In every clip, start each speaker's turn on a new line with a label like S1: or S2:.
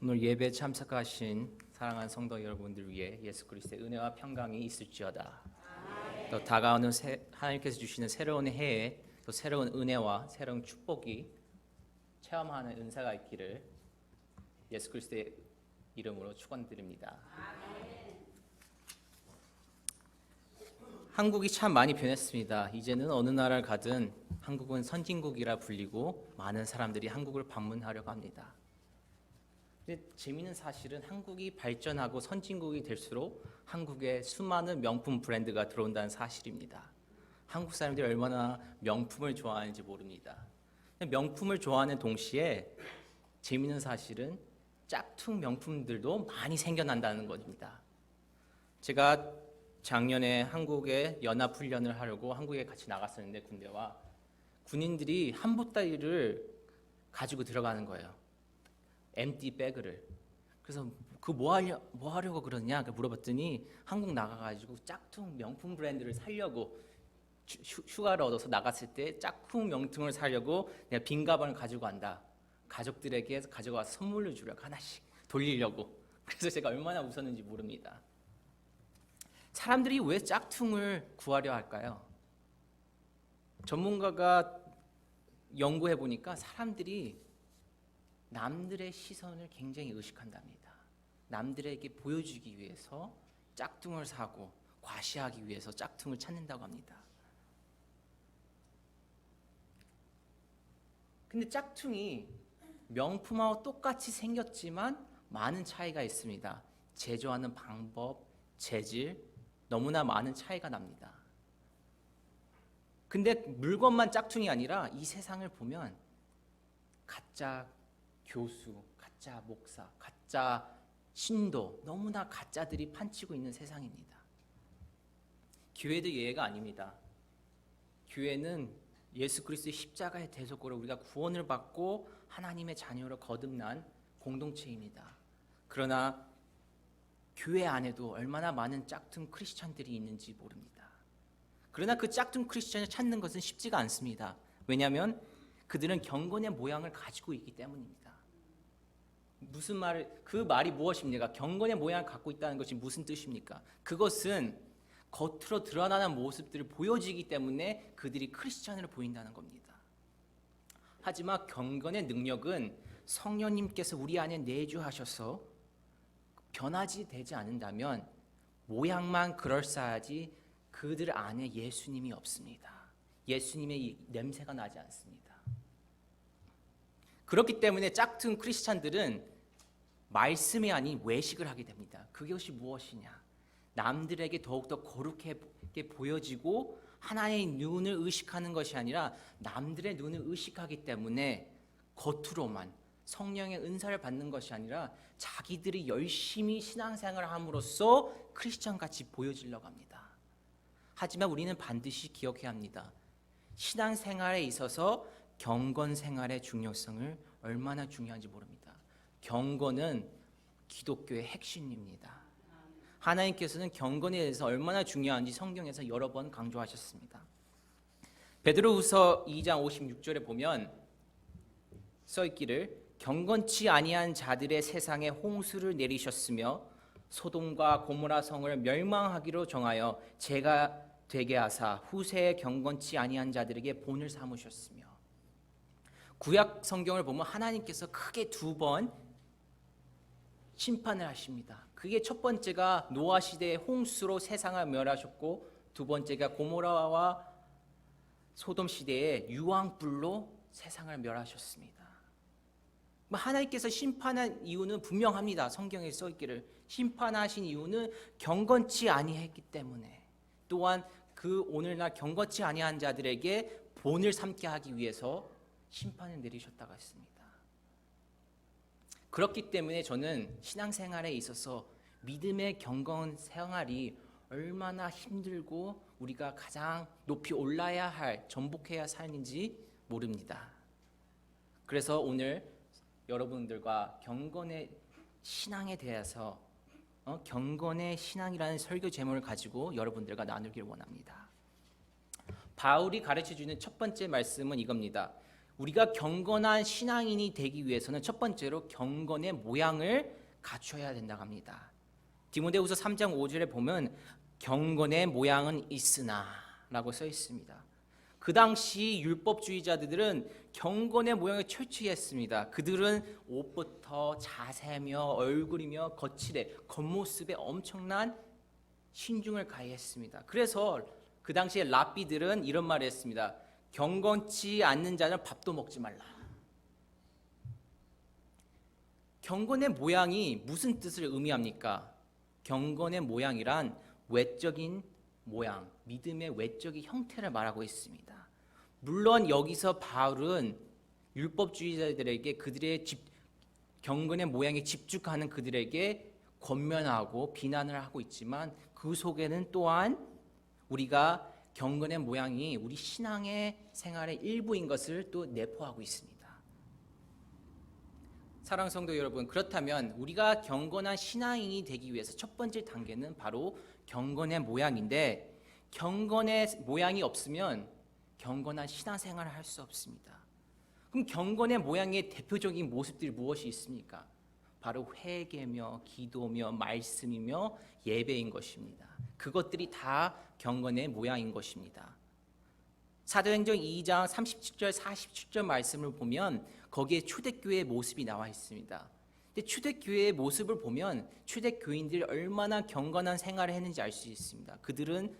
S1: 오늘 예배 참석하신 사랑하는 성도 여러분들 위해 예수 그리스도의 은혜와 평강이 있을지어다. 또 다가오는 하나님께서 주시는 새로운 해에 또 새로운 은혜와 새로운 축복이 체험하는 은사가 있기를 예수 그리스도의 이름으로 축원드립니다. 한국이 참 많이 변했습니다. 이제는 어느 나라를 가든 한국은 선진국이라 불리고 많은 사람들이 한국을 방문하려고 합니다. 근데 재미있는 사실은 한국이 발전하고 선진국이 될수록 한국에 수많은 명품 브랜드가 들어온다는 사실입니다. 한국 사람들이 얼마나 명품을 좋아하는지 모릅니다. 명품을 좋아하는 동시에 재미있는 사실은 짝퉁 명품들도 많이 생겨난다는 겁니다. 제가 작년에 한국에 연합훈련을 하려고 한국에 같이 나갔었는데 군대와 군인들이 한보따리를 가지고 들어가는 거예요. 엠티 백을. 그래서 그 뭐 하려고 그러냐 물어봤더니 한국 나가가지고 짝퉁 명품 브랜드를 사려고 휴가를 얻어서 나갔을 때 짝퉁 명품을 사려고 내가 빈 가방을 가지고 간다. 가족들에게 가져가서 선물로 주려고 하나씩 돌리려고. 그래서 제가 얼마나 웃었는지 모릅니다. 사람들이 왜 짝퉁을 구하려 할까요? 전문가가 연구해 보니까 사람들이 남들의 시선을 굉장히 의식한답니다. 남들에게 보여주기 위해서 짝퉁을 사고 과시하기 위해서 짝퉁을 찾는다고 합니다. 근데 짝퉁이 명품하고 똑같이 생겼지만 많은 차이가 있습니다. 제조하는 방법, 재질, 너무나 많은 차이가 납니다. 근데 물건만 짝퉁이 아니라 이 세상을 보면 가짜 교수, 가짜 목사, 가짜 신도, 너무나 가짜들이 판치고 있는 세상입니다. 교회도 예외가 아닙니다. 교회는 예수 그리스도의 십자가의 대속으로 우리가 구원을 받고 하나님의 자녀로 거듭난 공동체입니다. 그러나 교회 안에도 얼마나 많은 짝퉁 크리스찬들이 있는지 모릅니다. 그러나 그 짝퉁 크리스찬을 찾는 것은 쉽지가 않습니다. 왜냐하면 그들은 경건의 모양을 가지고 있기 때문입니다. 그 말이 무엇입니까? 경건의 모양을 갖고 있다는 것이 무슨 뜻입니까? 그것은 겉으로 드러나는 모습들을 보여지기 때문에 그들이 크리스찬으로 보인다는 겁니다. 하지만 경건의 능력은 성령님께서 우리 안에 내주하셔서 변하지 되지 않는다면 모양만 그럴싸하지 그들 안에 예수님이 없습니다. 예수님의 냄새가 나지 않습니다. 그렇기 때문에 짝퉁 크리스찬들은 말씀이 아닌 외식을 하게 됩니다. 그것이 무엇이냐? 남들에게 더욱더 거룩하게 보여지고 하나의 눈을 의식하는 것이 아니라 남들의 눈을 의식하기 때문에 겉으로만 성령의 은사를 받는 것이 아니라 자기들이 열심히 신앙생활을 함으로써 크리스찬같이 보여지려고 합니다. 하지만 우리는 반드시 기억해야 합니다. 신앙생활에 있어서 경건생활의 중요성을 얼마나 중요한지 모릅니다. 경건은 기독교의 핵심입니다. 하나님께서는 경건에 대해서 얼마나 중요한지 성경에서 여러 번 강조하셨습니다. 베드로후서 2장 56절에 보면 써있기를 경건치 아니한 자들의 세상에 홍수를 내리셨으며 소돔과 고모라 성을 멸망하기로 정하여 죄가 되게 하사 후세에 경건치 아니한 자들에게 본을 삼으셨으며. 구약 성경을 보면 하나님께서 크게 두 번 심판을 하십니다. 그게 첫 번째가 노아 시대의 홍수로 세상을 멸하셨고 두 번째가 고모라와 소돔 시대의 유황불로 세상을 멸하셨습니다. 하나님께서 심판한 이유는 분명합니다. 성경에 써있기를 심판하신 이유는 경건치 아니했기 때문에, 또한 그 오늘날 경건치 아니한 자들에게 본을 삼게 하기 위해서 심판을 내리셨다고 했습니다. 그렇기 때문에 저는 신앙생활에 있어서 믿음의 경건 생활이 얼마나 힘들고 우리가 가장 높이 올라야 할, 전복해야 할 삶인지 모릅니다. 그래서 오늘 여러분들과 경건의 신앙에 대해서 경건의 신앙이라는 설교 제목을 가지고 여러분들과 나누길 원합니다. 바울이 가르쳐주는 첫 번째 말씀은 이겁니다. 우리가 경건한 신앙인이 되기 위해서는 첫 번째로 경건의 모양을 갖춰야 된다고 합니다. 디모데후서 3장 5절에 보면 경건의 모양은 있으나 라고 써 있습니다. 그 당시 율법주의자들은 경건의 모양을 철저히 했습니다. 그들은 옷부터 자세며 얼굴이며 거칠에 겉모습에 엄청난 신중을 가해했습니다. 그래서 그 당시에 랍비들은 이런 말을 했습니다. 경건치 않는 자는 밥도 먹지 말라. 경건의 모양이 무슨 뜻을 의미합니까? 경건의 모양이란 외적인 모양, 믿음의 외적인 형태를 말하고 있습니다. 물론 여기서 바울은 율법주의자들에게 그들의 경건의 모양에 집중하는 그들에게 권면하고 비난을 하고 있지만 그 속에는 또한 우리가 경건의 모양이 우리 신앙의 생활의 일부인 것을 또 내포하고 있습니다. 사랑하는 성도 여러분, 그렇다면 우리가 경건한 신앙인이 되기 위해서 첫 번째 단계는 바로 경건의 모양인데, 경건의 모양이 없으면 경건한 신앙생활을 할 수 없습니다. 그럼 경건의 모양의 대표적인 모습들이 무엇이 있습니까? 바로 회개며 기도며 말씀이며 예배인 것입니다. 그것들이 다 경건의 모양인 것입니다. 사도행전 2장 37절 47절 말씀을 보면 거기에 초대교회의 모습이 나와 있습니다. 근데 초대교회의 모습을 보면 초대교인들이 얼마나 경건한 생활을 했는지 알 수 있습니다. 그들은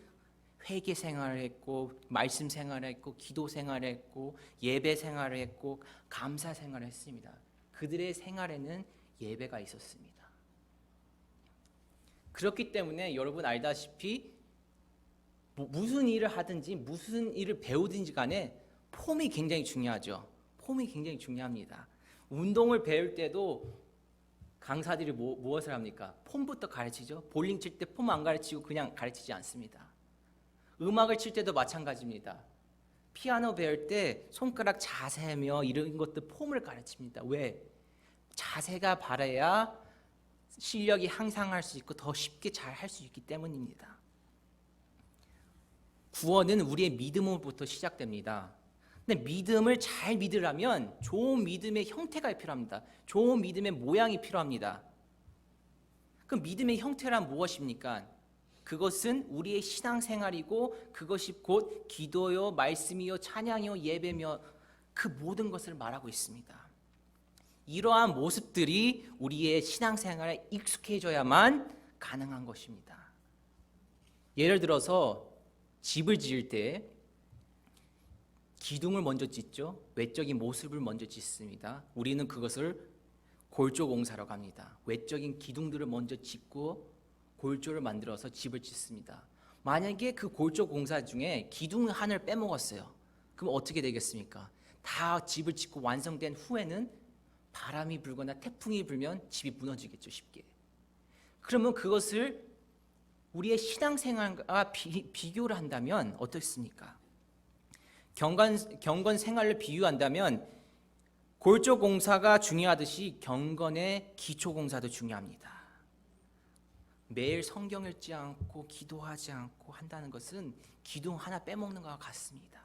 S1: 회개 생활을 했고 말씀 생활을 했고 기도 생활을 했고 예배 생활을 했고 감사 생활을 했습니다. 그들의 생활에는 예배가 있었습니다. 그렇기 때문에 여러분 알다시피 무슨 일을 하든지 무슨 일을 배우든지 간에 폼이 굉장히 중요하죠. 폼이 굉장히 중요합니다. 운동을 배울 때도 강사들이 무엇을 합니까? 폼부터 가르치죠. 볼링 칠 때 폼 안 가르치고 그냥 가르치지 않습니다. 음악을 칠 때도 마찬가지입니다. 피아노 배울 때 손가락 자세며 이런 것들 폼을 가르칩니다. 왜? 자세가 바라야 실력이 향상할 수 있고 더 쉽게 잘 할 수 있기 때문입니다. 구원은 우리의 믿음으로부터 시작됩니다. 근데 믿음을 잘 믿으려면 좋은 믿음의 형태가 필요합니다. 좋은 믿음의 모양이 필요합니다. 그 믿음의 형태란 무엇입니까? 그것은 우리의 신앙생활이고 그것이 곧 기도요, 말씀이요, 찬양이요, 예배며 그 모든 것을 말하고 있습니다. 이러한 모습들이 우리의 신앙생활에 익숙해져야만 가능한 것입니다. 예를 들어서 집을 지을 때 기둥을 먼저 짓죠. 외적인 모습을 먼저 짓습니다. 우리는 그것을 골조공사라고 합니다. 외적인 기둥들을 먼저 짓고 골조를 만들어서 집을 짓습니다. 만약에 그 골조공사 중에 기둥 하나를 빼먹었어요. 그럼 어떻게 되겠습니까? 다 집을 짓고 완성된 후에는 바람이 불거나 태풍이 불면 집이 무너지겠죠, 쉽게. 그러면 그것을 우리의 신앙생활과 비교를 한다면 어떻습니까? 경건 생활을 비유한다면 골조 공사가 중요하듯이 경건의 기초 공사도 중요합니다. 매일 성경 읽지 않고 기도하지 않고 한다는 것은 기둥 하나 빼먹는 것과 같습니다.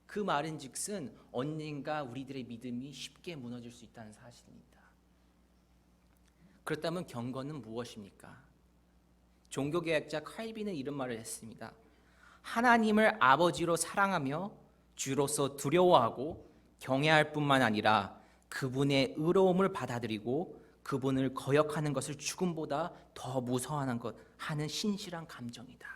S1: 그 말인즉슨 언젠가 우리들의 믿음이 쉽게 무너질 수 있다는 사실입니다. 그렇다면 경건은 무엇입니까? 종교개혁자 칼빈은 이런 말을 했습니다. 하나님을 아버지로 사랑하며 주로서 두려워하고 경외할 뿐만 아니라 그분의 의로움을 받아들이고 그분을 거역하는 것을 죽음보다 더 무서워하는 것 하는 신실한 감정이다.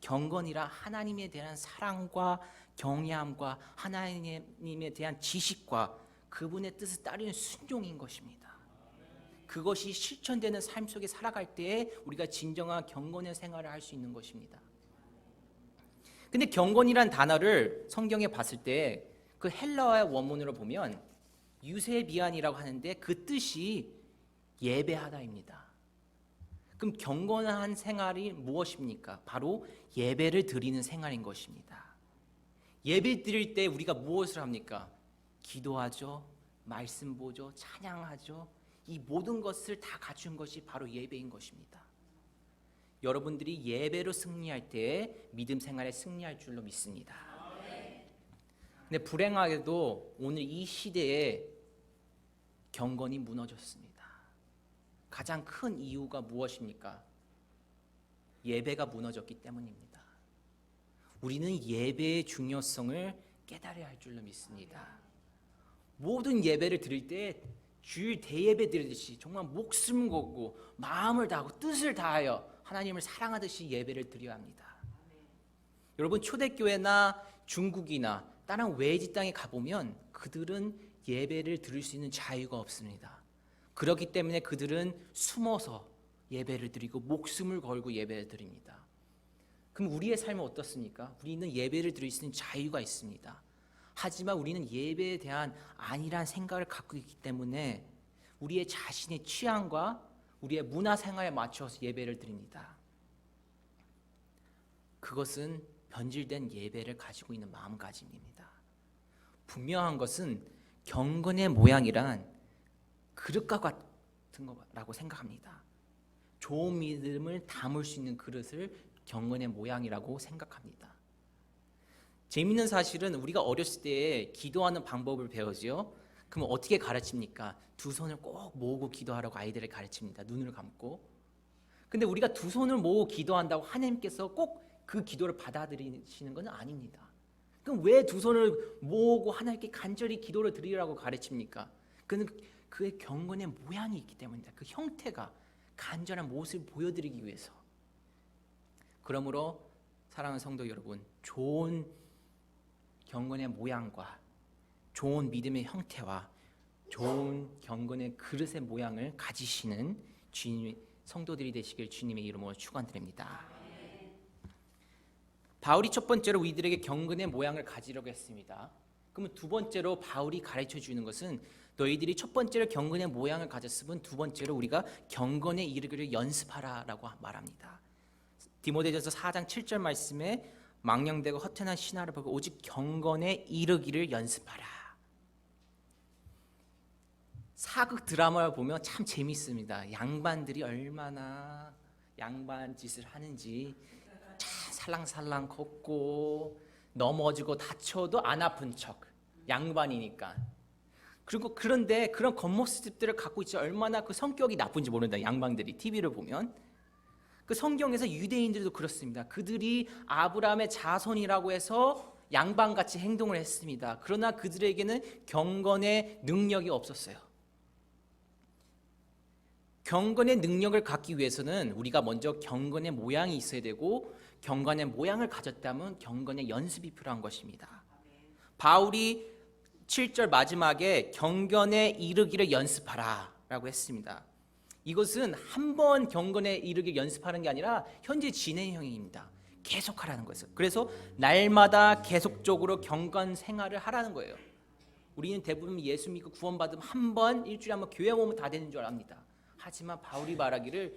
S1: 경건이라 하나님에 대한 사랑과 경외함과 하나님에 대한 지식과 그분의 뜻을 따르는 순종인 것입니다. 그것이 실천되는 삶 속에 살아갈 때에 우리가 진정한 경건의 생활을 할 수 있는 것입니다. 근데 경건이란 단어를 성경에 봤을 때 그 헬라어의 원문으로 보면 유세비안이라고 하는데 그 뜻이 예배하다입니다. 그럼 경건한 생활이 무엇입니까? 바로 예배를 드리는 생활인 것입니다. 예배 드릴 때 우리가 무엇을 합니까? 기도하죠, 말씀 보죠, 찬양하죠. 이 모든 것을 다 갖춘 것이 바로 예배인 것입니다. 여러분들이 예배로 승리할 때 믿음 생활에 승리할 줄로 믿습니다. 근데 근데 불행하게도 오늘 이 시대에 경건이 무너졌습니다. 가장 큰 이유가 무엇입니까? 예배가 무너졌기 때문입니다. 우리는 예배의 중요성을 깨달아야 할 줄로 믿습니다. 모든 예배를 드릴 때 주일 대예배 드리듯이 정말 목숨 걸고 마음을 다하고 뜻을 다하여 하나님을 사랑하듯이 예배를 드려야 합니다. 여러분, 초대교회나 중국이나 다른 외지 땅에 가보면 그들은 예배를 드릴 수 있는 자유가 없습니다. 그렇기 때문에 그들은 숨어서 예배를 드리고 목숨을 걸고 예배를 드립니다. 그럼 우리의 삶은 어떻습니까? 우리는 예배를 드릴 수 있는 자유가 있습니다. 하지만 우리는 예배에 대한 안일한 생각을 갖고 있기 때문에 우리의 자신의 취향과 우리의 문화생활에 맞춰서 예배를 드립니다. 그것은 변질된 예배를 가지고 있는 마음가짐입니다. 분명한 것은 경건의 모양이란 그릇과 같은 거라고 생각합니다. 좋은 믿음을 담을 수 있는 그릇을 경건의 모양이라고 생각합니다. 재미있는 사실은 우리가 어렸을 때 기도하는 방법을 배우지요. 그럼 어떻게 가르칩니까? 두 손을 꼭 모으고 기도하라고 아이들을 가르칩니다. 눈을 감고. 근데 우리가 두 손을 모으고 기도한다고 하나님께서 꼭 그 기도를 받아들이시는 것은 아닙니다. 그럼 왜 두 손을 모으고 하나님께 간절히 기도를 드리라고 가르칩니까? 그는 그의 경건의 모양이 있기 때문입니다. 그 형태가 간절한 모습을 보여드리기 위해서. 그러므로 사랑하는 성도 여러분, 좋은 경건의 모양과 좋은 믿음의 형태와 좋은 경건의 그릇의 모양을 가지시는 주님 성도들이 되시길 주님의 이름으로 축원드립니다. 바울이 첫 번째로 이들에게 경건의 모양을 가지려고 했습니다. 그러면 두 번째로 바울이 가르쳐 주는 것은 너희들이 첫 번째로 경건의 모양을 가졌으면 두 번째로 우리가 경건에 이르기를 연습하라라고 말합니다. 디모데전서 4장 7절 말씀에 망령되고 허탄한 신화를 보고 오직 경건에 이르기를 연습하라. 사극 드라마를 보면 참 재밌습니다. 양반들이 얼마나 양반 짓을 하는지 참 살랑살랑 걷고 넘어지고 다쳐도 안 아픈 척, 양반이니까. 그리고 그런데 그런 겉모습들을 갖고 있지 얼마나 그 성격이 나쁜지 모른다. 양반들이 TV를 보면 그 성경에서 유대인들도 그렇습니다. 그들이 아브라함의 자손이라고 해서 양반같이 행동을 했습니다. 그러나 그들에게는 경건의 능력이 없었어요. 경건의 능력을 갖기 위해서는 우리가 먼저 경건의 모양이 있어야 되고 경건의 모양을 가졌다면 경건의 연습이 필요한 것입니다. 바울이 7절 마지막에 경건에 이르기를 연습하라 라고 했습니다. 이것은 한 번 경건에 이르기를 연습하는 게 아니라 현재 진행형입니다. 계속하라는 거예요. 그래서 날마다 계속적으로 경건 생활을 하라는 거예요. 우리는 대부분 예수 믿고 구원받으면 한 번 일주일에 한 번 교회 오면 다 되는 줄 압니다. 하지만 바울이 말하기를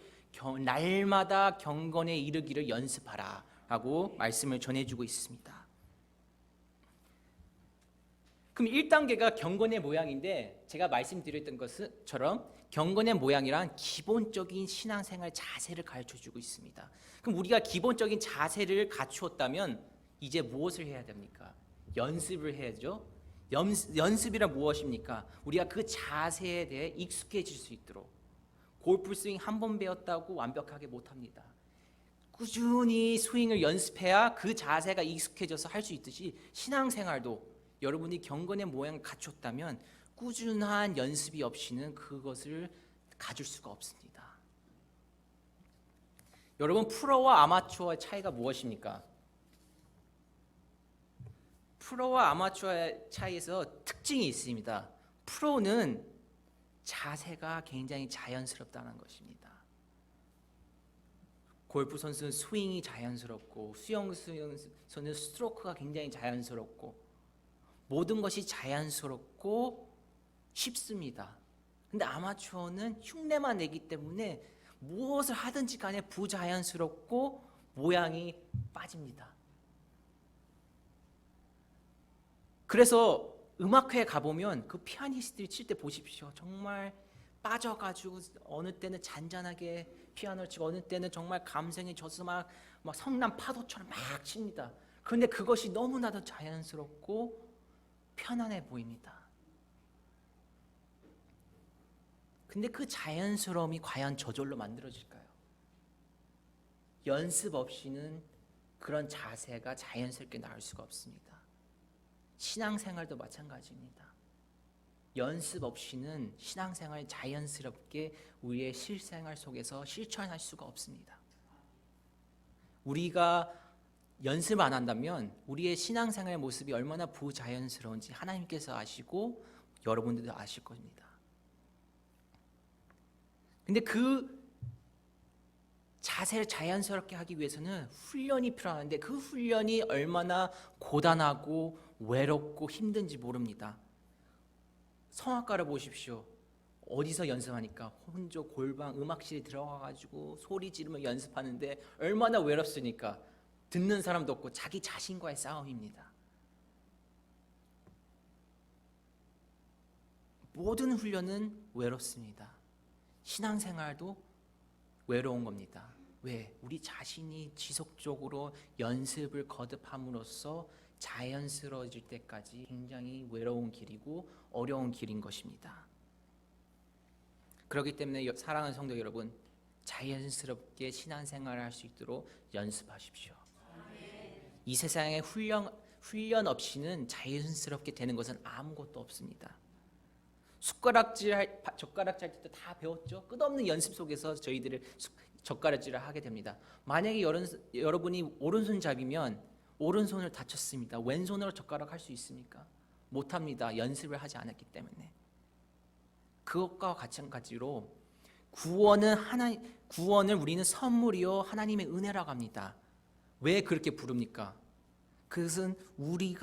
S1: 날마다 경건에 이르기를 연습하라 라고 말씀을 전해주고 있습니다. 그럼 1단계가 경건의 모양인데 제가 말씀드렸던 것처럼 경건의 모양이란 기본적인 신앙생활 자세를 가르쳐주고 있습니다. 그럼 우리가 기본적인 자세를 갖추었다면 이제 무엇을 해야 됩니까? 연습을 해야죠. 연습이란 무엇입니까? 우리가 그 자세에 대해 익숙해질 수 있도록. 골프 스윙 한 번 배웠다고 완벽하게 못합니다. 꾸준히 스윙을 연습해야 그 자세가 익숙해져서 할 수 있듯이 신앙생활도 여러분이 경건의 모양을 갖췄다면 꾸준한 연습이 없이는 그것을 가질 수가 없습니다. 여러분, 프로와 아마추어의 차이가 무엇입니까? 프로와 아마추어의 차이에서 특징이 있습니다. 프로는 자세가 굉장히 자연스럽다는 것입니다. 골프 선수는 스윙이 자연스럽고 수영 선수는 스트로크가 굉장히 자연스럽고 모든 것이 자연스럽고 쉽습니다. 근데 아마추어는 흉내만 내기 때문에 무엇을 하든지 간에 부자연스럽고 모양이 빠집니다. 그래서 음악회에 가보면 그 피아니스트들이 칠 때 보십시오. 정말 빠져가지고 어느 때는 잔잔하게 피아노를 치고 어느 때는 정말 감성에 젖어서 막 성난 파도처럼 막 칩니다. 그런데 그것이 너무나도 자연스럽고 편안해 보입니다. 근데 그 자연스러움이 과연 저절로 만들어질까요? 연습 없이는 그런 자세가 자연스럽게 나올 수가 없습니다. 신앙생활도 마찬가지입니다. 연습 없이는 신앙생활 자연스럽게 우리의 실생활 속에서 실천할 수가 없습니다. 우리가 연습 안 한다면 우리의 신앙생활의 모습이 얼마나 부자연스러운지 하나님께서 아시고 여러분들도 아실 겁니다. 근데 그 자세를 자연스럽게 하기 위해서는 훈련이 필요한데 그 훈련이 얼마나 고단하고 외롭고 힘든지 모릅니다. 성악가를 보십시오. 어디서 연습하니까 혼자 골방 음악실에 들어가가지고 소리 지르며 연습하는데 얼마나 외롭습니까? 듣는 사람도 없고 자기 자신과의 싸움입니다. 모든 훈련은 외롭습니다. 신앙생활도 외로운 겁니다. 왜? 우리 자신이 지속적으로 연습을 거듭함으로써 자연스러워질 때까지 굉장히 외로운 길이고 어려운 길인 것입니다. 그렇기 때문에 사랑하는 성도 여러분, 자연스럽게 신앙생활을 할 수 있도록 연습하십시오. 이 세상에 훈련 없이는 자연스럽게 되는 것은 아무것도 없습니다. 젓가락질 할 때 다 배웠죠? 끝없는 연습 속에서 저희들을 젓가락질을 하게 됩니다. 만약에 여러분이 오른손잡이면 오른손을 다쳤습니다. 왼손으로 젓가락 할 수 있습니까? 못합니다. 연습을 하지 않았기 때문에. 그것과 마찬가지로 구원을 우리는 선물이요 하나님의 은혜라고 합니다. 왜 그렇게 부릅니까? 그것은 우리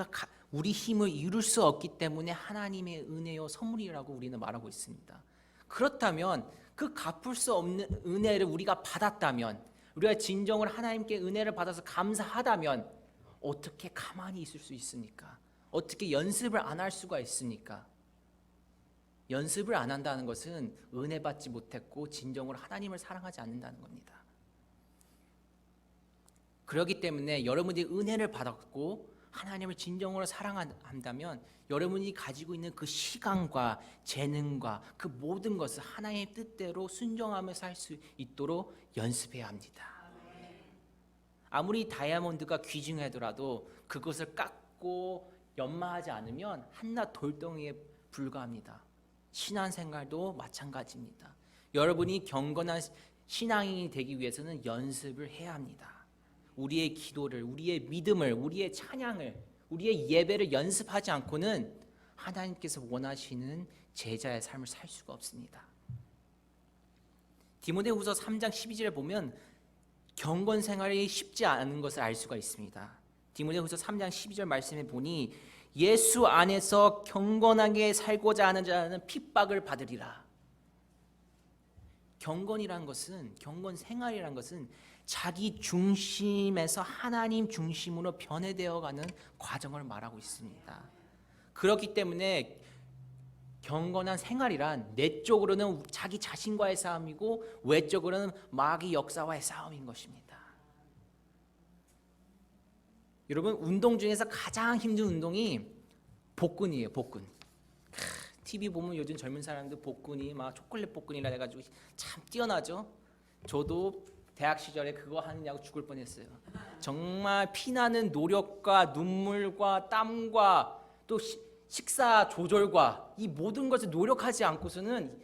S1: 힘을 이룰 수 없기 때문에 하나님의 은혜요 선물이라고 우리는 말하고 있습니다. 그렇다면 그 갚을 수 없는 은혜를 우리가 받았다면, 우리가 진정으로 하나님께 은혜를 받아서 감사하다면 어떻게 가만히 있을 수 있습니까? 어떻게 연습을 안 할 수가 있습니까? 연습을 안 한다는 것은 은혜 받지 못했고 진정으로 하나님을 사랑하지 않는다는 겁니다. 그렇기 때문에 여러분들이 은혜를 받았고 하나님을 진정으로 사랑한다면 여러분이 가지고 있는 그 시간과 재능과 그 모든 것을 하나님의 뜻대로 순종하며 살 수 있도록 연습해야 합니다. 아무리 다이아몬드가 귀중하더라도 그것을 깎고 연마하지 않으면 한낱 돌덩이에 불과합니다. 신앙생활도 마찬가지입니다. 여러분이 경건한 신앙인이 되기 위해서는 연습을 해야 합니다. 우리의 기도를, 우리의 믿음을, 우리의 찬양을, 우리의 예배를 연습하지 않고는 하나님께서 원하시는 제자의 삶을 살 수가 없습니다. 디모데후서 3장 12절에 보면 경건 생활이 쉽지 않은 것을 알 수가 있습니다. 디모데후서 3장 12절 말씀에 보니 예수 안에서 경건하게 살고자 하는 자는 핍박을 받으리라. 경건 생활이란 것은 자기 중심에서 하나님 중심으로 변해되어가는 과정을 말하고 있습니다. 그렇기 때문에 경건한 생활이란 내적으로는 자기 자신과의 싸움이고 외적으로는 마귀 역사와의 싸움인 것입니다. 여러분, 운동 중에서 가장 힘든 운동이 복근이에요. 복근. TV 보면 요즘 젊은 사람들 복근이 막 초콜릿 복근이라 해가지고 참 뛰어나죠. 저도 대학 시절에 그거 하느냐고 죽을 뻔했어요. 정말 피나는 노력과 눈물과 땀과 또 식사 조절과 이 모든 것을 노력하지 않고서는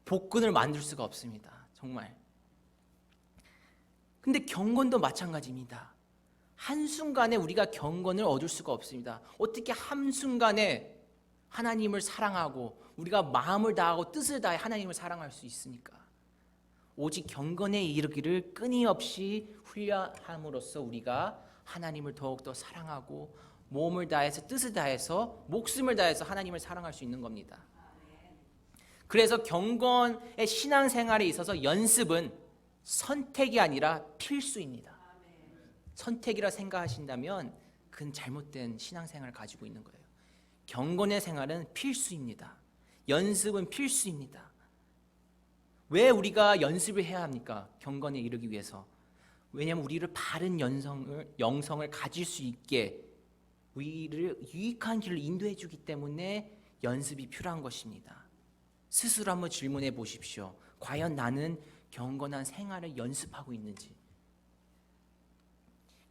S1: 복근을 만들 수가 없습니다. 정말. 근데 경건도 마찬가지입니다. 한순간에 우리가 경건을 얻을 수가 없습니다. 어떻게 한순간에 하나님을 사랑하고 우리가 마음을 다하고 뜻을 다해 하나님을 사랑할 수 있습니까? 오직 경건에 이르기를 끊임없이 훈련함으로써 우리가 하나님을 더욱더 사랑하고 몸을 다해서 뜻을 다해서 목숨을 다해서 하나님을 사랑할 수 있는 겁니다. 그래서 경건의 신앙생활에 있어서 연습은 선택이 아니라 필수입니다. 선택이라 생각하신다면 그건 잘못된 신앙생활을 가지고 있는 거예요. 경건의 생활은 필수입니다. 연습은 필수입니다. 왜 우리가 연습을 해야 합니까? 경건에 이르기 위해서. 왜냐하면 우리를 바른 영성을 가질 수 있게 우리를 유익한 길로 인도해 주기 때문에 연습이 필요한 것입니다. 스스로 한번 질문해 보십시오. 과연 나는 경건한 생활을 연습하고 있는지.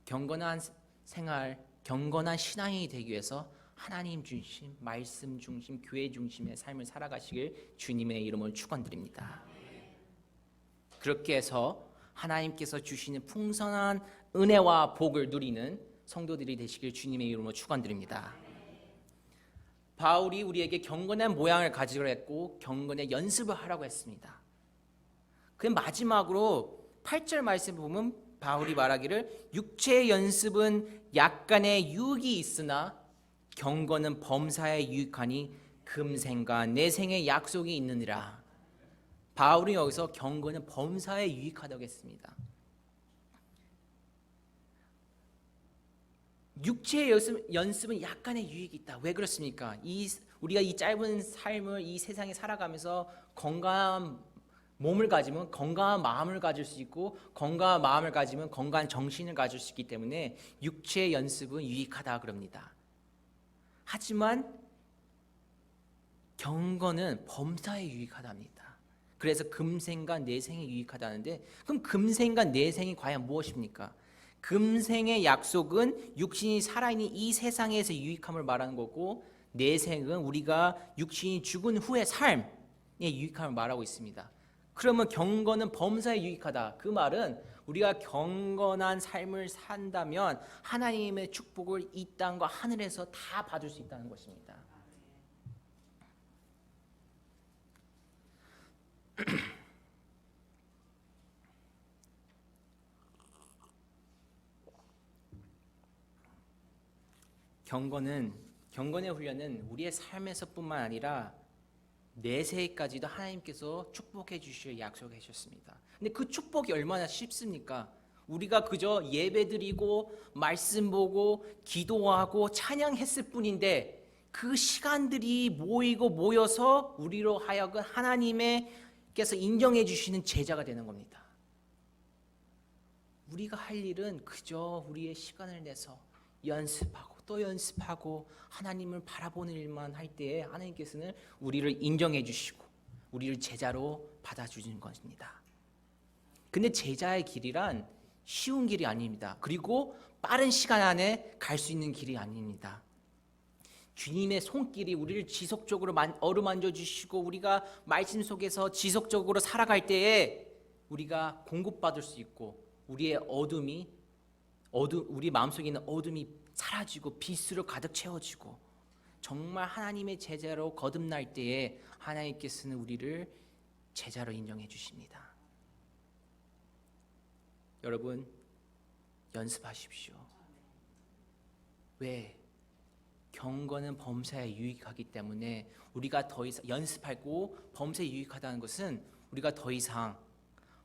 S1: 경건한 생활, 경건한 신앙이 되기 위해서 하나님 중심, 말씀 중심, 교회 중심의 삶을 살아가시길 주님의 이름으로 축원드립니다. 그렇게 해서 하나님께서 주시는 풍성한 은혜와 복을 누리는 성도들이 되시길 주님의 이름으로 축원드립니다. 바울이 우리에게 경건한 모양을 가지려 했고 경건의 연습을 하라고 했습니다. 그 마지막으로 8절 말씀 보면 바울이 말하기를 육체의 연습은 약간의 유익이 있으나 경건은 범사에 유익하니 금생과 내생의 약속이 있느니라. 바울이 여기서 경건은 범사에 유익하다고 했습니다. 육체의 연습은 약간의 유익이 있다. 왜 그렇습니까? 우리가 이 짧은 삶을 이 세상에 살아가면서 건강한 몸을 가지면 건강한 마음을 가질 수 있고 건강한 마음을 가지면 건강한 정신을 가질 수 있기 때문에 육체의 연습은 유익하다 그럽니다. 하지만 경건은 범사에 유익하답니다. 그래서 금생과 내생에 유익하다는데 그럼 금생과 내생이 과연 무엇입니까? 금생의 약속은 육신이 살아있는 이 세상에서 유익함을 말하는 거고 내생은 우리가 육신이 죽은 후의 삶의 유익함을 말하고 있습니다. 그러면 경건은 범사에 유익하다. 그 말은 우리가 경건한 삶을 산다면 하나님의 축복을 이 땅과 하늘에서 다 받을 수 있다는 것입니다. 경건의 훈련은 우리의 삶에서뿐만 아니라 내세까지도 하나님께서 축복해 주실 약속해 주셨습니다. 근데 그 축복이 얼마나 쉽습니까? 우리가 그저 예배드리고 말씀 보고 기도하고 찬양했을 뿐인데 그 시간들이 모여서 우리로 하여금 하나님께서 인정해 주시는 제자가 되는 겁니다. 우리가 할 일은 그저 우리의 시간을 내서 연습하고 또 연습하고 하나님을 바라보는 일만 할 때에 하나님께서는 우리를 인정해 주시고 우리를 제자로 받아주시는 것입니다. 근데 제자의 길이란 쉬운 길이 아닙니다. 그리고 빠른 시간 안에 갈 수 있는 길이 아닙니다. 주님의 손길이 우리를 지속적으로 어루만져 주시고 우리가 말씀 속에서 지속적으로 살아갈 때에 우리가 공급받을 수 있고 우리의 우리 마음속에 있는 어둠이 사라지고 빛으로 가득 채워지고 정말 하나님의 제자로 거듭날 때에 하나님께서는 우리를 제자로 인정해 주십니다. 여러분 연습하십시오. 왜? 경건은 범사에 유익하기 때문에 우리가 더 이상 연습하고 범사에 유익하다는 것은 우리가 더 이상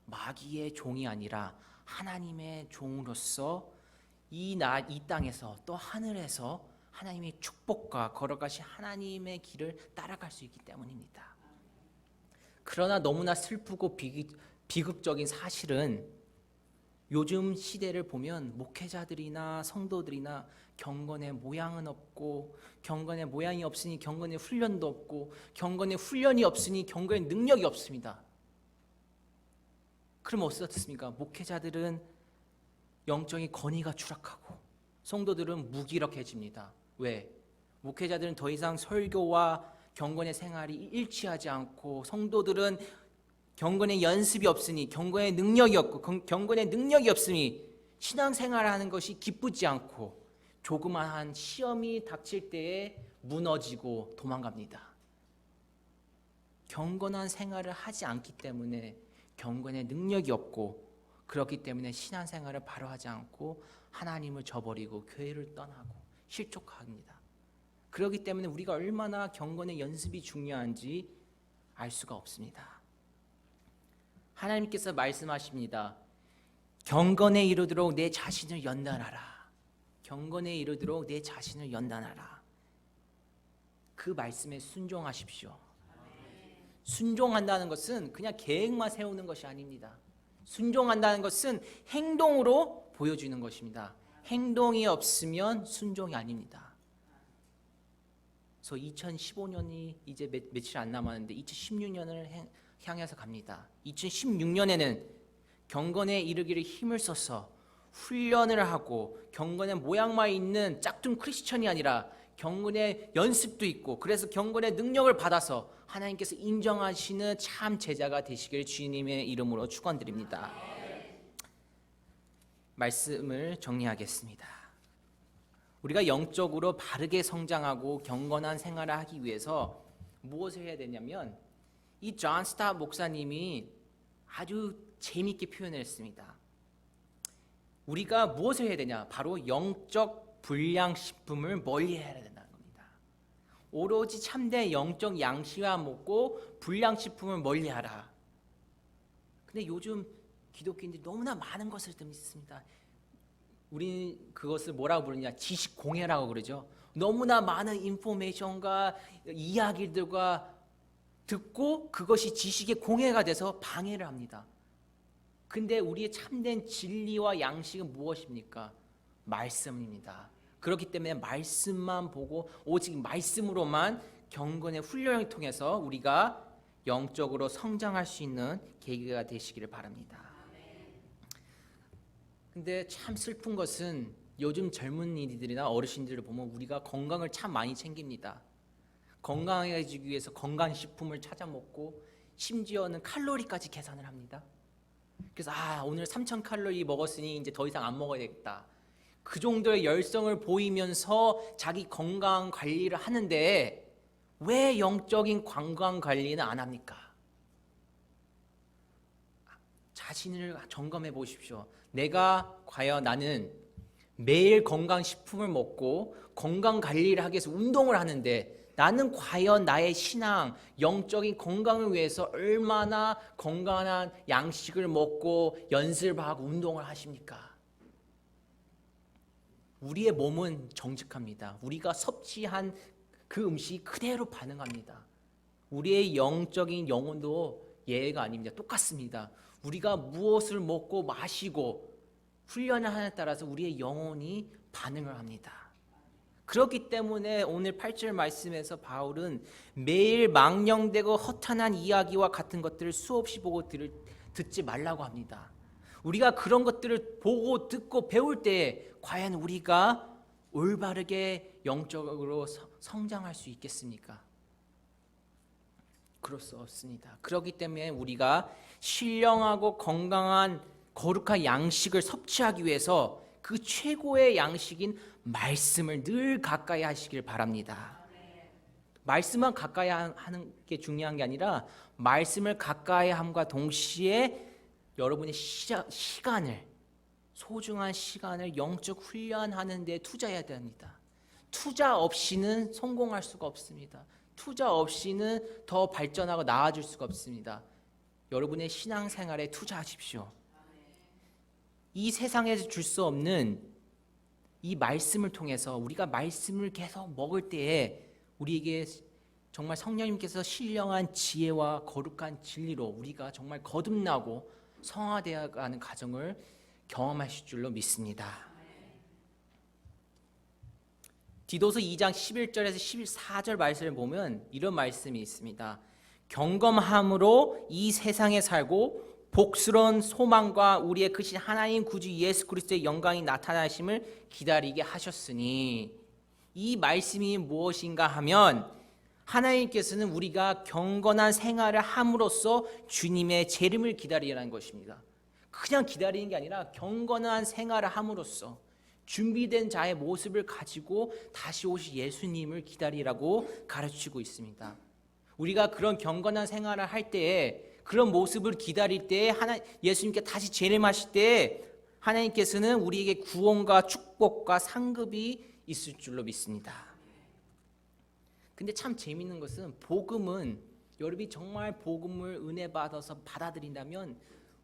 S1: 마귀의 종이 아니라 하나님의 종으로서 이 땅에서 또 하늘에서 하나님의 축복과 걸어가신 하나님의 길을 따라갈 수 있기 때문입니다. 그러나 너무나 슬프고 비극적인 사실은 요즘 시대를 보면 목회자들이나 성도들이나 경건의 모양은 없고 경건의 모양이 없으니 경건의 훈련도 없고 경건의 훈련이 없으니 경건의 능력이 없습니다. 그럼 어떻습니까? 목회자들은 영적인 권위가 추락하고 성도들은 무기력해집니다. 왜? 목회자들은 더 이상 설교와 경건의 생활이 일치하지 않고 성도들은 경건의 연습이 없으니 경건의 능력이 없고 경건의 능력이 없으니 신앙생활을 하는 것이 기쁘지 않고 조그마한 시험이 닥칠 때에 무너지고 도망갑니다. 경건한 생활을 하지 않기 때문에 경건의 능력이 없고 그렇기 때문에 신앙생활을 바로 하지 않고 하나님을 저버리고 교회를 떠나고 실족합니다. 그렇기 때문에 우리가 얼마나 경건의 연습이 중요한지 알 수가 없습니다. 하나님께서 말씀하십니다. 경건에 이르도록 내 자신을 연단하라. 경건에 이르도록 내 자신을 연단하라. 그 말씀에 순종하십시오. 순종한다는 것은 그냥 계획만 세우는 것이 아닙니다. 순종한다는 것은 행동으로 보여주는 것입니다. 행동이 없으면 순종이 아닙니다. 그래서 2015년이 이제 며칠 안 남았는데 2016년을 향해서 갑니다. 2016년에는 경건에 이르기를 힘을 써서 훈련을 하고 경건의 모양만 있는 짝퉁 크리스천이 아니라 경건의 연습도 있고 그래서 경건의 능력을 받아서 하나님께서 인정하시는 참 제자가 되시길 주님의 이름으로 축원드립니다. 말씀을 정리하겠습니다. 우리가 영적으로 바르게 성장하고 경건한 생활을 하기 위해서 무엇을 해야 되냐면 이 존 스타트 목사님이 아주 재미있게 표현했습니다. 우리가 무엇을 해야 되냐? 바로 영적 불량식품을 멀리해야 된다는 겁니다. 오로지 참된 영적 양식만 먹고 불량식품을 멀리하라. 근데 요즘 기독교인들이 너무나 많은 것을 믿습니다. 우리 그것을 뭐라고 부르냐? 지식 공해라고 그러죠. 너무나 많은 인포메이션과 이야기들과 듣고 그것이 지식의 공해가 돼서 방해를 합니다. 근데 우리의 참된 진리와 양식은 무엇입니까? 말씀입니다. 그렇기 때문에 말씀만 보고 오직 말씀으로만 경건의 훈련을 통해서 우리가 영적으로 성장할 수 있는 계기가 되시기를 바랍니다. 근데 참 슬픈 것은 요즘 젊은이들이나 어르신들을 보면 우리가 건강을 참 많이 챙깁니다. 건강해지기 위해서 건강식품을 찾아 먹고 심지어는 칼로리까지 계산을 합니다. 그래서 오늘 3,000칼로리 먹었으니 이제 더 이상 안 먹어야 되겠다. 그 정도의 열성을 보이면서 자기 건강 관리를 하는데 왜 영적인 건강 관리는 안 합니까? 자신을 점검해 보십시오. 내가 과연 나는 매일 건강식품을 먹고 건강 관리를 하기 위해서 운동을 하는데 나는 과연 나의 신앙, 영적인 건강을 위해서 얼마나 건강한 양식을 먹고 연습하고 운동을 하십니까? 우리의 몸은 정직합니다. 우리가 섭취한 그 음식이 그대로 반응합니다. 우리의 영적인 영혼도 예외가 아닙니다. 똑같습니다. 우리가 무엇을 먹고 마시고 훈련을 하느냐에 따라서 우리의 영혼이 반응을 합니다. 그렇기 때문에 오늘 8절 말씀에서 바울은 매일 망령되고 허탄한 이야기와 같은 것들을 수없이 보고 듣지 말라고 합니다. 우리가 그런 것들을 보고 듣고 배울 때 과연 우리가 올바르게 영적으로 성장할 수 있겠습니까? 그럴 수 없습니다. 그렇기 때문에 우리가 신령하고 건강한 거룩한 양식을 섭취하기 위해서 그 최고의 양식인 말씀을 늘 가까이 하시길 바랍니다. 말씀만 가까이 하는 게 중요한 게 아니라 말씀을 가까이 함과 동시에 여러분의 시간을 소중한 시간을 영적 훈련하는 데 투자해야 됩니다. 투자 없이는 성공할 수가 없습니다. 투자 없이는 더 발전하고 나아질 수가 없습니다. 여러분의 신앙생활에 투자하십시오. 이 세상에서 줄 수 없는 이 말씀을 통해서 우리가 말씀을 계속 먹을 때에 우리에게 정말 성령님께서 신령한 지혜와 거룩한 진리로 우리가 정말 거듭나고 성화되어가는 과정을 경험하실 줄로 믿습니다. 디도서 2장 11절에서 14절 말씀을 보면 이런 말씀이 있습니다. 경검함으로 이 세상에 살고 복스러운 소망과 우리의 크신 하나님 구주 예수 그리스도의 영광이 나타나심을 기다리게 하셨으니, 이 말씀이 무엇인가 하면 하나님께서는 우리가 경건한 생활을 함으로써 주님의 재림을 기다리라는 것입니다. 그냥 기다리는 게 아니라 경건한 생활을 함으로써 준비된 자의 모습을 가지고 다시 오실 예수님을 기다리라고 가르치고 있습니다. 우리가 그런 경건한 생활을 할 때에, 그런 모습을 기다릴 때에 예수님께 다시 재림하실 때에 하나님께서는 우리에게 구원과 축복과 상급이 있을 줄로 믿습니다. 근데 참 재미있는 것은 복음은, 여러분이 정말 복음을 은혜 받아서 받아들인다면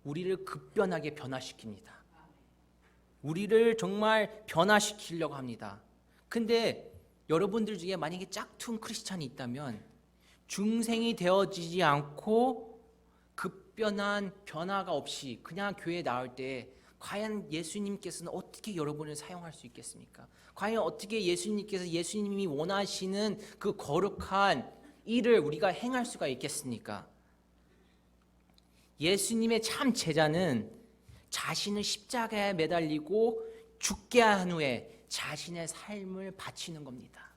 S1: 우리를 급변하게 변화시킵니다. 우리를 정말 변화시키려고 합니다. 근데 여러분들 중에 만약에 짝퉁 크리스찬이 있다면 중생이 되어지지 않고 급변한 변화가 없이 그냥 교회에 나올 때 과연 예수님께서는 어떻게 여러분을 사용할 수 있겠습니까? 과연 어떻게 예수님이 원하시는 그 거룩한 일을 우리가 행할 수가 있겠습니까? 예수님의 참 제자는 자신을 십자가에 매달리고 죽게 한 후에 자신의 삶을 바치는 겁니다.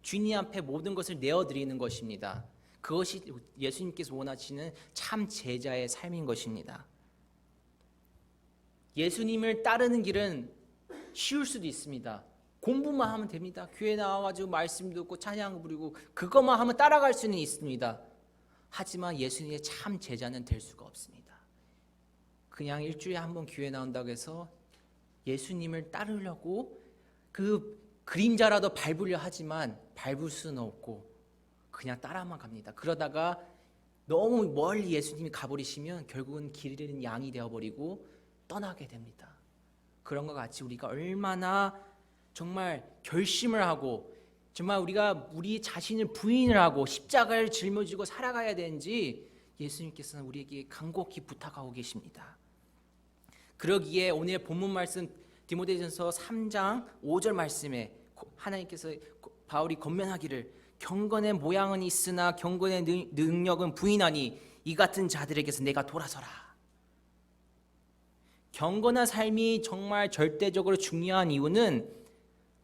S1: 주님 앞에 모든 것을 내어드리는 것입니다. 그것이 예수님께서 원하시는 참 제자의 삶인 것입니다. 예수님을 따르는 길은 쉬울 수도 있습니다. 공부만 하면 됩니다. 교회 나와가지고 말씀 듣고 찬양 부르고 그것만 하면 따라갈 수는 있습니다. 하지만 예수님의 참 제자는 될 수가 없습니다. 그냥 일주일에 한 번 교회 나온다고 해서 예수님을 따르려고 그 그림자라도 밟으려 하지만 밟을 수는 없고 그냥 따라만 갑니다. 그러다가 너무 멀리 예수님이 가버리시면 결국은 길 잃은 양이 되어버리고 떠나게 됩니다. 그런 것 같이 우리가 얼마나 정말 결심을 하고 정말 우리가 우리 자신을 부인을 하고 십자가를 짊어지고 살아가야 되는지 예수님께서는 우리에게 간곡히 부탁하고 계십니다. 그러기에 오늘 본문 말씀 디모데전서 3장 5절 말씀에 하나님께서 바울이 권면하기를 경건의 모양은 있으나 경건의 능력은 부인하니 이 같은 자들에게서 내가 돌아서라. 경건한 삶이 정말 절대적으로 중요한 이유는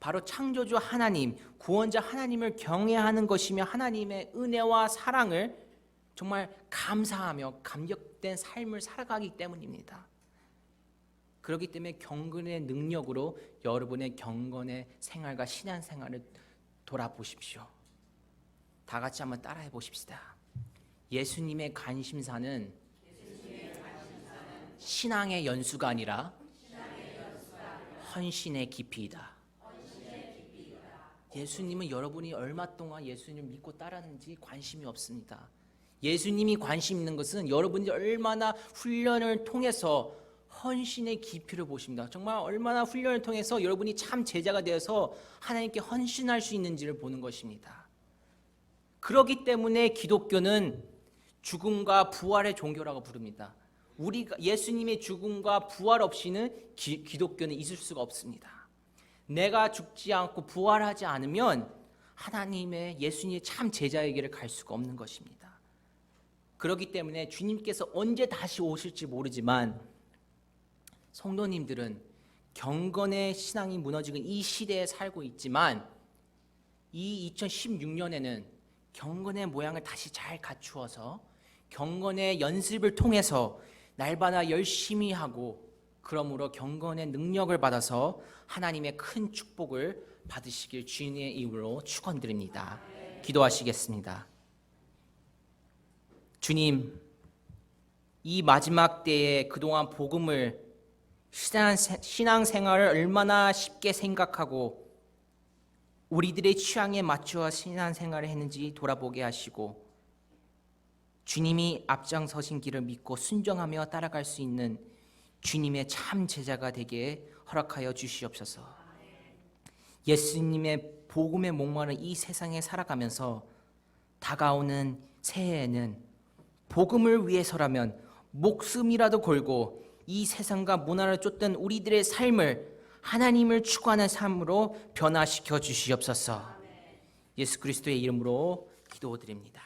S1: 바로 창조주 하나님, 구원자 하나님을 경외하는 것이며 하나님의 은혜와 사랑을 정말 감사하며 감격된 삶을 살아가기 때문입니다. 그렇기 때문에 경건의 능력으로 여러분의 경건의 생활과 신앙생활을 돌아보십시오. 다 같이 한번 따라해 보십시다. 예수님의 관심사는 신앙의 연수가 아니라 헌신의 깊이이다. 예수님은 여러분이 얼마 동안 예수님을 믿고 따랐는지 관심이 없습니다. 예수님이 관심 있는 것은 여러분이 얼마나 훈련을 통해서 헌신의 깊이를 보십니다. 정말 얼마나 훈련을 통해서 여러분이 참 제자가 되어서 하나님께 헌신할 수 있는지를 보는 것입니다. 그렇기 때문에 기독교는 죽음과 부활의 종교라고 부릅니다. 우리가 예수님의 죽음과 부활 없이는 기독교는 있을 수가 없습니다. 내가 죽지 않고 부활하지 않으면 하나님의 예수님의 참 제자에게를 갈 수가 없는 것입니다. 그렇기 때문에 주님께서 언제 다시 오실지 모르지만 성도님들은 경건의 신앙이 무너지고 이 시대에 살고 있지만 이 2016년에는 경건의 모양을 다시 잘 갖추어서 경건의 연습을 통해서 날마다 열심히 하고 그러므로 경건의 능력을 받아서 하나님의 큰 축복을 받으시길 주님의 이름으로 축원드립니다. 기도하시겠습니다. 주님, 이 마지막 때에 그동안 복음을 신앙생활을 얼마나 쉽게 생각하고 우리들의 취향에 맞추어 신앙생활을 했는지 돌아보게 하시고 주님이 앞장서신 길을 믿고 순종하며 따라갈 수 있는 주님의 참 제자가 되게 허락하여 주시옵소서. 예수님의 복음에 목마른 이 세상에 살아가면서 다가오는 새해에는 복음을 위해서라면 목숨이라도 걸고 이 세상과 문화를 쫓던 우리들의 삶을 하나님을 추구하는 삶으로 변화시켜 주시옵소서. 예수 그리스도의 이름으로 기도드립니다.